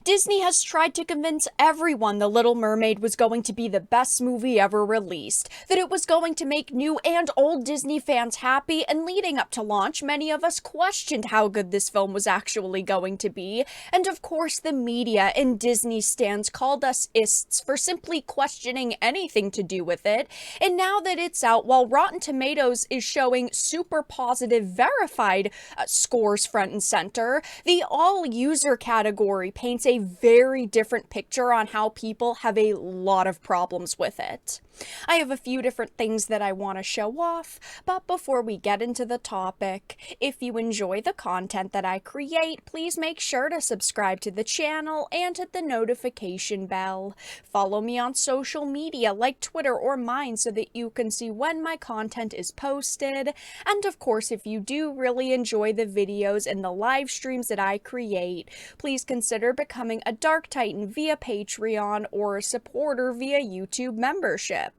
Disney has tried to convince everyone The Little Mermaid was going to be the best movie ever released, that it was going to make new and old Disney fans happy, and leading up to launch, many of us questioned how good this film was actually going to be, and of course the media and Disney stans called us ists for simply questioning anything to do with it, and now that it's out, while Rotten Tomatoes is showing super positive verified scores front and center, the all-user category paints a very different picture on how people have a lot of problems with it. I have a few different things that I want to show off, but before we get into the topic, if you enjoy the content that I create, please make sure to subscribe to the channel and hit the notification bell. Follow me on social media like Twitter or mine so that you can see when my content is posted. And of course, if you do really enjoy the videos and the live streams that I create, please consider becoming a Dark Titan via Patreon or a supporter via YouTube memberships.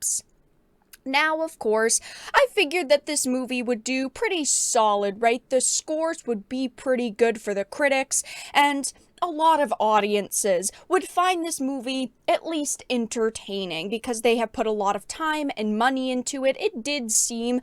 Now, of course, I figured that this movie would do pretty solid, right? The scores would be pretty good for the critics, and a lot of audiences would find this movie at least entertaining because they have put a lot of time and money into it. It did seem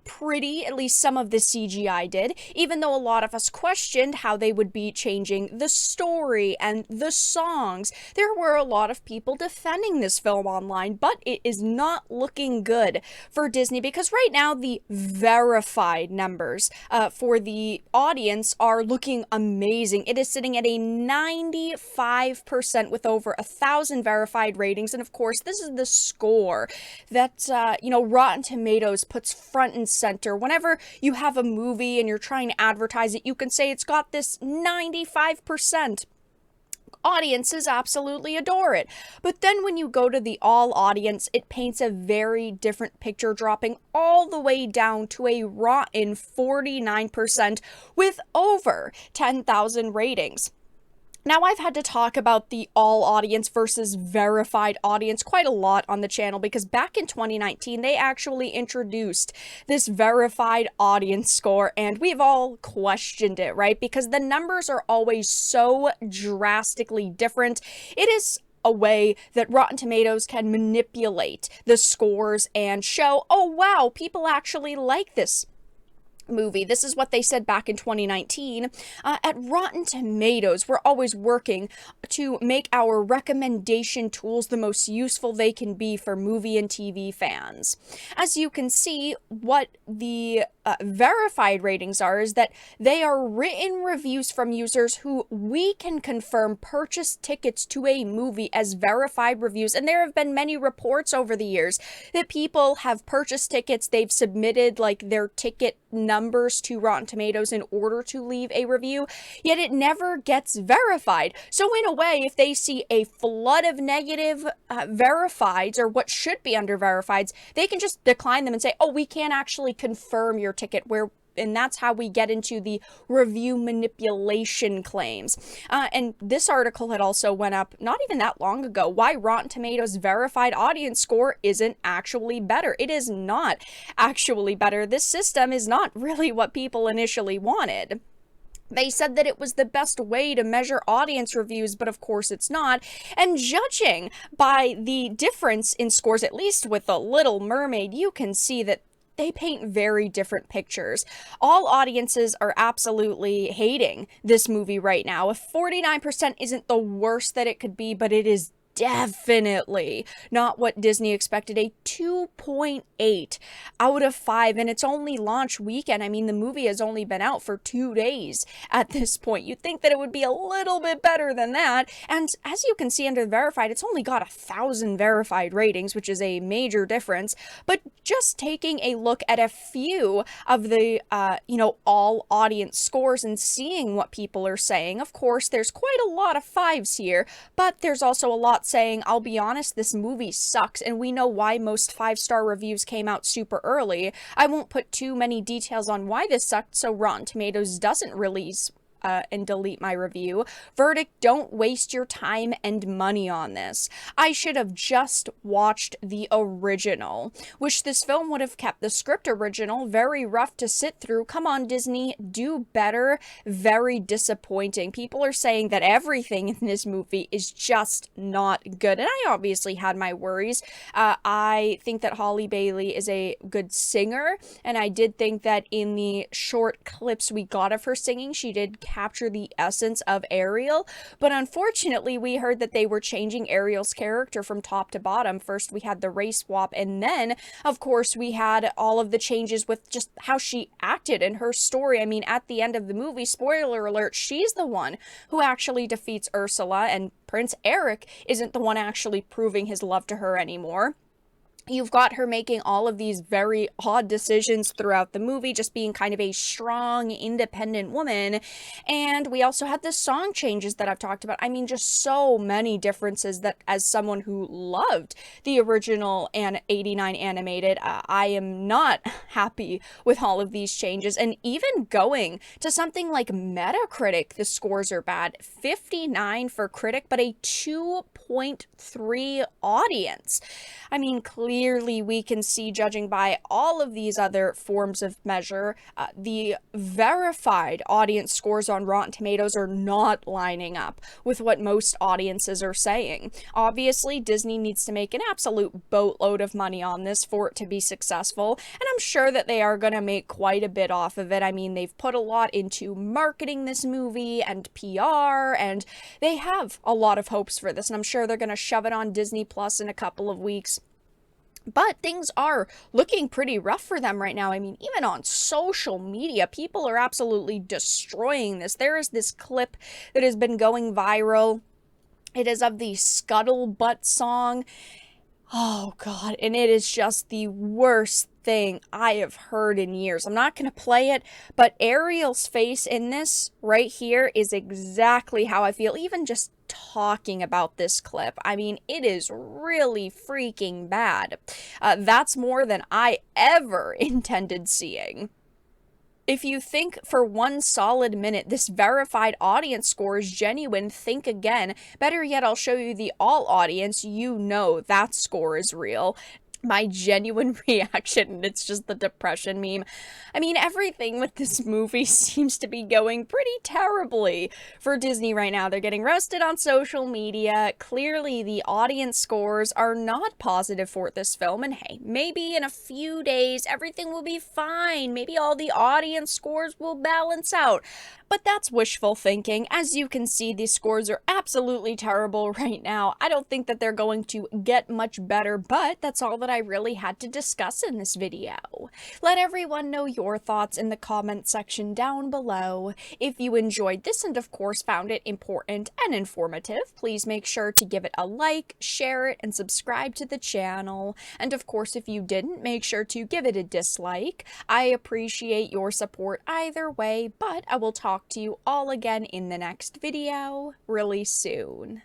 pretty, at least some of the CGI did, even though a lot of us questioned how they would be changing the story and the songs. There were a lot of people defending this film online, but it is not looking good for Disney because right now the verified numbers for the audience are looking amazing. It is sitting at a 95% with over 1,000 verified ratings, and of course this is the score that Rotten Tomatoes puts front and center. Whenever you have a movie and you're trying to advertise it, you can say it's got this 95%. Audiences absolutely adore it. But then when you go to the all audience, it paints a very different picture, dropping all the way down to a rotten 49% with over 10,000 ratings. Now, I've had to talk about the all audience versus verified audience quite a lot on the channel because back in 2019, they actually introduced this verified audience score, and we've all questioned it, right? Because the numbers are always so drastically different. It is a way that Rotten Tomatoes can manipulate the scores and show, oh wow, people actually like this movie. This is what they said back in 2019. At Rotten Tomatoes, we're always working to make our recommendation tools the most useful they can be for movie and TV fans. As you can see, what the verified ratings are is that they are written reviews from users who we can confirm purchased tickets to a movie as verified reviews, and there have been many reports over the years that people have purchased tickets, they've submitted like their ticket numbers to Rotten Tomatoes in order to leave a review, yet it never gets verified. So in a way, if they see a flood of negative verifieds, or what should be under verifieds, they can just decline them and say, oh, we can't actually confirm your ticket, and that's how we get into the review manipulation claims. And this article had also went up not even that long ago, why Rotten Tomatoes verified audience score isn't actually better. It is not actually better. This system is not really what people initially wanted. They said that it was the best way to measure audience reviews, but of course it's not. And judging by the difference in scores, at least with The Little Mermaid, you can see that they paint very different pictures. All audiences are absolutely hating this movie right now. If 49% isn't the worst that it could be, but it is definitely not what Disney expected. A 2.8 out of 5, and it's only launch weekend. I mean, the movie has only been out for 2 days at this point. You'd think that it would be a little bit better than that, and as you can see under verified, it's only got 1,000 verified ratings, which is a major difference. But just taking a look at a few of the all audience scores and seeing what people are saying, of course there's quite a lot of 5s here, but there's also a lot saying, I'll be honest, this movie sucks, and we know why most 5-star reviews came out super early. I won't put too many details on why this sucked, so Rotten Tomatoes doesn't release and delete my review. Verdict, don't waste your time and money on this. I should have just watched the original. Wish this film would have kept the script original. Very rough to sit through. Come on, Disney, do better. Very disappointing. People are saying that everything in this movie is just not good, and I obviously had my worries. I think that Holly Bailey is a good singer, and I did think that in the short clips we got of her singing, she did capture the essence of Ariel, but unfortunately we heard that they were changing Ariel's character from top to bottom. First we had the race swap, and then of course we had all of the changes with just how she acted and her story. I mean, at the end of the movie, spoiler alert, she's the one who actually defeats Ursula, and Prince Eric isn't the one actually proving his love to her anymore. You've got her making all of these very odd decisions throughout the movie, just being kind of a strong, independent woman. And we also had the song changes that I've talked about. I mean, just so many differences that, as someone who loved the original and 89 animated, I am not happy with all of these changes. And even going to something like Metacritic, the scores are bad. 59 for critic, but a 2.3 audience. I mean, clearly we can see, judging by all of these other forms of measure, the verified audience scores on Rotten Tomatoes are not lining up with what most audiences are saying. Obviously, Disney needs to make an absolute boatload of money on this for it to be successful, and I'm sure that they are going to make quite a bit off of it. I mean, they've put a lot into marketing this movie and PR, and they have a lot of hopes for this, and I'm sure they're going to shove it on Disney Plus in a couple of weeks. But things are looking pretty rough for them right now. I mean, even on social media, people are absolutely destroying this. There is this clip that has been going viral. It is of the Scuttlebutt song. Oh, God. And it is just the worst thing I have heard in years. I'm not going to play it, but Ariel's face in this right here is exactly how I feel, even just talking about this clip. I mean, it is really freaking bad. That's more than I ever intended seeing. If you think for one solid minute this verified audience score is genuine, think again. Better yet, I'll show you the all audience. You know that score is real. My genuine reaction, and it's just the depression meme. I mean, everything with this movie seems to be going pretty terribly for Disney right now. They're getting roasted on social media. Clearly, the audience scores are not positive for this film. And hey, maybe in a few days, everything will be fine. Maybe all the audience scores will balance out. But that's wishful thinking. As you can see, these scores are absolutely terrible right now. I don't think that they're going to get much better, but that's all that I really had to discuss in this video. Let everyone know your thoughts in the comment section down below. If you enjoyed this and of course found it important and informative, please make sure to give it a like, share it, and subscribe to the channel. And of course, if you didn't, make sure to give it a dislike. I appreciate your support either way, but I will talk to you all again in the next video really soon.